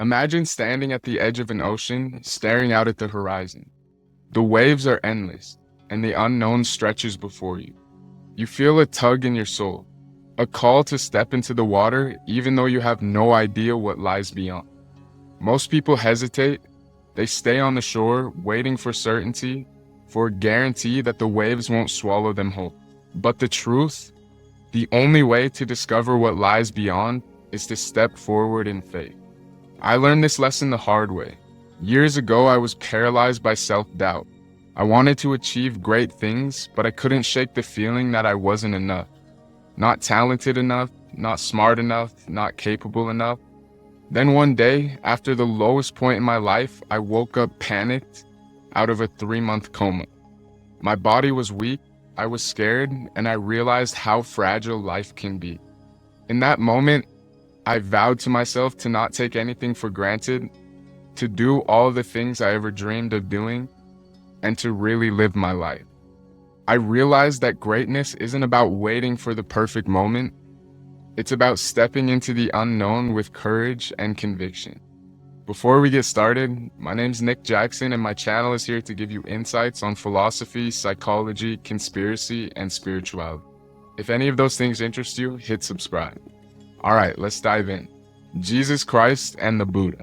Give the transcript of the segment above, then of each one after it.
Imagine standing at the edge of an ocean, staring out at the horizon. The waves are endless, and the unknown stretches before you. You feel a tug in your soul, a call to step into the water even though you have no idea what lies beyond. Most people hesitate. They stay on the shore, waiting for certainty, for a guarantee that the waves won't swallow them whole. But the truth, the only way to discover what lies beyond is to step forward in faith. I learned this lesson the hard way. Years ago, I was paralyzed by self-doubt. I wanted to achieve great things, but I couldn't shake the feeling that I wasn't enough. Not talented enough, not smart enough, not capable enough. Then one day, after the lowest point in my life, I woke up panicked out of a 3-month coma. My body was weak, I was scared, and I realized how fragile life can be. In that moment, I vowed to myself to not take anything for granted, to do all the things I ever dreamed of doing, and to really live my life. I realized that greatness isn't about waiting for the perfect moment. It's about stepping into the unknown with courage and conviction. Before we get started, my name's Nick Jackson, and my channel is here to give you insights on philosophy, psychology, conspiracy, and spirituality. If any of those things interest you, hit subscribe. All right, let's dive in. Jesus Christ and the Buddha.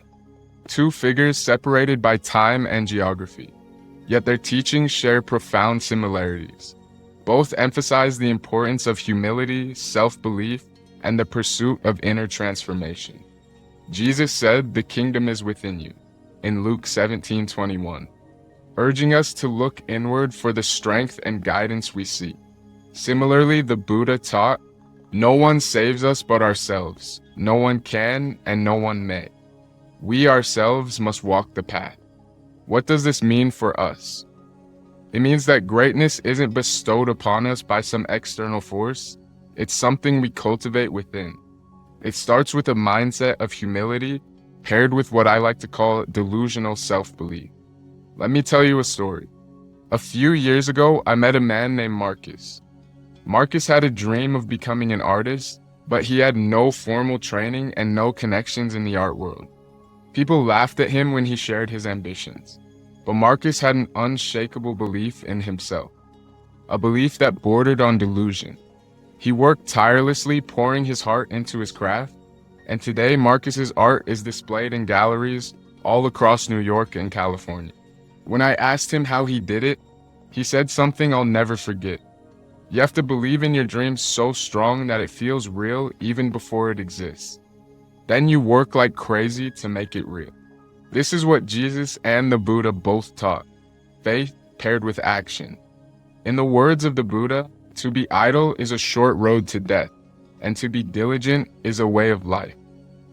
Two figures separated by time and geography, yet their teachings share profound similarities. Both emphasize the importance of humility, self-belief, and the pursuit of inner transformation. Jesus said, "The kingdom is within you," in Luke 17:21, urging us to look inward for the strength and guidance we seek. Similarly, the Buddha taught, "No one saves us but ourselves. No one can and no one may. We ourselves must walk the path." What does this mean for us? It means that greatness isn't bestowed upon us by some external force. It's something we cultivate within. It starts with a mindset of humility, paired with what I like to call delusional self-belief. Let me tell you a story. A few years ago, I met a man named Marcus. Marcus had a dream of becoming an artist, but he had no formal training and no connections in the art world. People laughed at him when he shared his ambitions, but Marcus had an unshakable belief in himself, a belief that bordered on delusion. He worked tirelessly, pouring his heart into his craft, and today Marcus's art is displayed in galleries all across New York and California. When I asked him how he did it, he said something I'll never forget. You have to believe in your dreams so strong that it feels real even before it exists. Then you work like crazy to make it real. This is what Jesus and the Buddha both taught: faith paired with action. In the words of the Buddha, to be idle is a short road to death, and to be diligent is a way of life.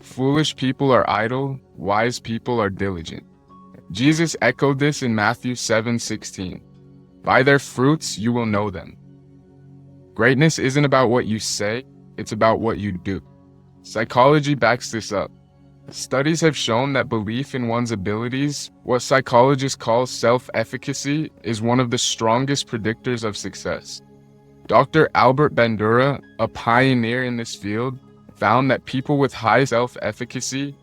Foolish people are idle, wise people are diligent. Jesus echoed this in Matthew 7:16. By their fruits you will know them. Greatness isn't about what you say, it's about what you do. Psychology backs this up. Studies have shown that belief in one's abilities, what psychologists call self-efficacy, is one of the strongest predictors of success. Dr. Albert Bandura, a pioneer in this field, found that people with high self-efficacy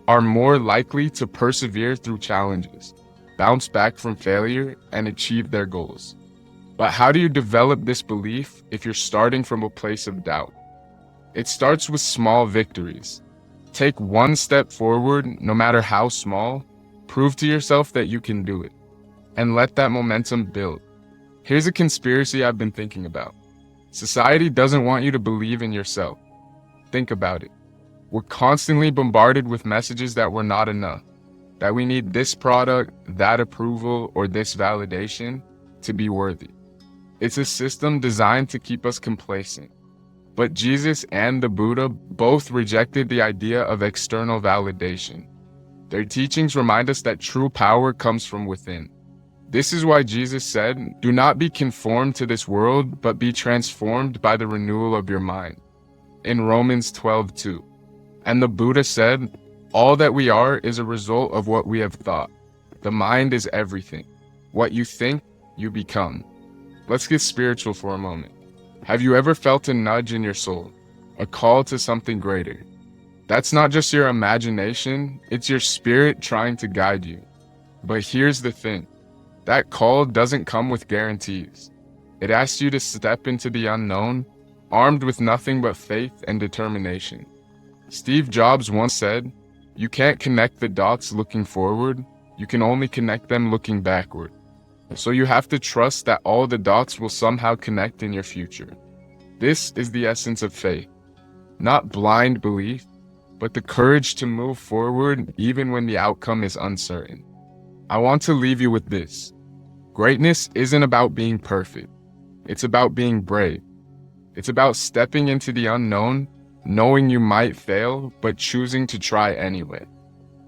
are more likely to persevere through challenges, bounce back from failure, and achieve their goals. But how do you develop this belief if you're starting from a place of doubt? It starts with small victories. Take one step forward, no matter how small, prove to yourself that you can do it, and let that momentum build. Here's a conspiracy I've been thinking about. Society doesn't want you to believe in yourself. Think about it. We're constantly bombarded with messages that we're not enough, that we need this product, that approval, or this validation to be worthy. It's a system designed to keep us complacent. But Jesus and the Buddha both rejected the idea of external validation. Their teachings remind us that true power comes from within. This is why Jesus said, "Do not be conformed to this world, but be transformed by the renewal of your mind," in Romans 12:2. And the Buddha said, "All that we are is a result of what we have thought. The mind is everything. What you think, you become." Let's get spiritual for a moment. Have you ever felt a nudge in your soul, a call to something greater? That's not just your imagination, it's your spirit trying to guide you. But here's the thing, that call doesn't come with guarantees. It asks you to step into the unknown, armed with nothing but faith and determination. Steve Jobs once said, "You can't connect the dots looking forward, you can only connect them looking backward." So you have to trust that all the dots will somehow connect in your future. This is the essence of faith. Not blind belief, but the courage to move forward even when the outcome is uncertain. I want to leave you with this. Greatness isn't about being perfect. It's about being brave. It's about stepping into the unknown, knowing you might fail, but choosing to try anyway.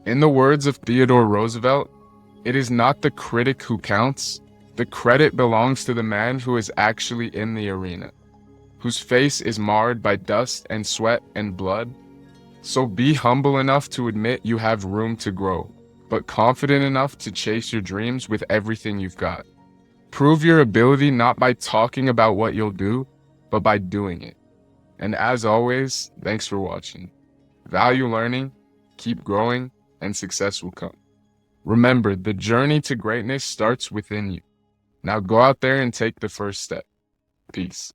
In the words of Theodore Roosevelt, it is not the critic who counts. The credit belongs to the man who is actually in the arena, whose face is marred by dust and sweat and blood. So be humble enough to admit you have room to grow, but confident enough to chase your dreams with everything you've got. Prove your ability not by talking about what you'll do, but by doing it. And as always, thanks for watching. Value learning, keep growing, and success will come. Remember, the journey to greatness starts within you. Now go out there and take the first step. Peace.